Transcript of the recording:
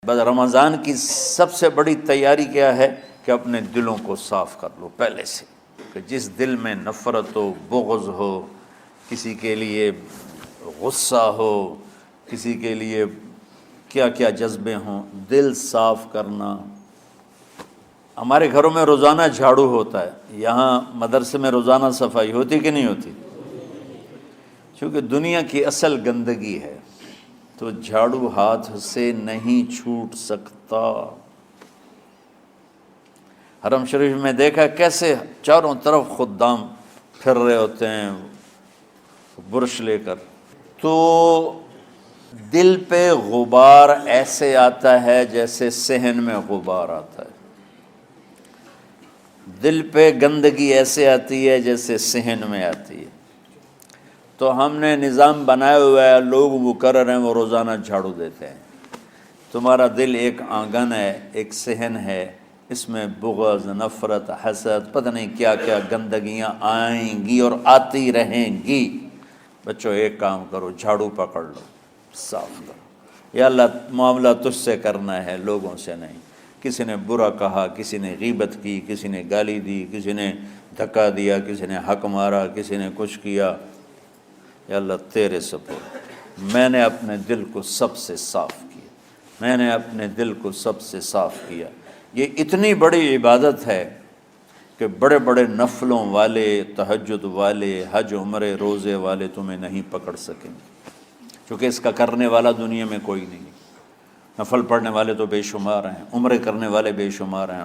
بس رمضان کی سب سے بڑی تیاری کیا ہے کہ اپنے دلوں کو صاف کر لو پہلے سے، کہ جس دل میں نفرت ہو، بغض ہو، کسی کے لیے غصہ ہو، کسی کے لیے کیا کیا جذبے ہوں، دل صاف کرنا۔ ہمارے گھروں میں روزانہ جھاڑو ہوتا ہے، یہاں مدرسے میں روزانہ صفائی ہوتی کہ نہیں ہوتی؟ چونکہ دنیا کی اصل گندگی ہے تو جھاڑو ہاتھ سے نہیں چھوٹ سکتا۔ حرم شریف میں دیکھا کیسے چاروں طرف خدام پھر رہے ہوتے ہیں برش لے کر، تو دل پہ غبار ایسے آتا ہے جیسے صحن میں غبار آتا ہے، دل پہ گندگی ایسے آتی ہے جیسے صحن میں آتی ہے۔ تو ہم نے نظام بنایا ہوا ہے، لوگ مقرر ہیں وہ روزانہ جھاڑو دیتے ہیں۔ تمہارا دل ایک آنگن ہے، ایک صحن ہے، اس میں بغض، نفرت، حسد، پتہ نہیں کیا کیا گندگیاں آئیں گی اور آتی رہیں گی۔ بچوں ایک کام کرو، جھاڑو پکڑ لو، صاف کرو۔ یا اللہ معاملہ تجھ سے کرنا ہے، لوگوں سے نہیں۔ کسی نے برا کہا، کسی نے غیبت کی، کسی نے گالی دی، کسی نے دھکا دیا، کسی نے حق مارا، کسی نے کچھ کیا، یا اللہ تیرے سپرد میں نے اپنے دل کو سب سے صاف کیا، میں نے اپنے دل کو سب سے صاف کیا۔ یہ اتنی بڑی عبادت ہے کہ بڑے بڑے نفلوں والے، تہجد والے، حج عمرے روزے والے تمہیں نہیں پکڑ سکیں گے، کیونکہ اس کا کرنے والا دنیا میں کوئی نہیں۔ نفل پڑھنے والے تو بے شمار ہیں، عمرے کرنے والے بے شمار ہیں،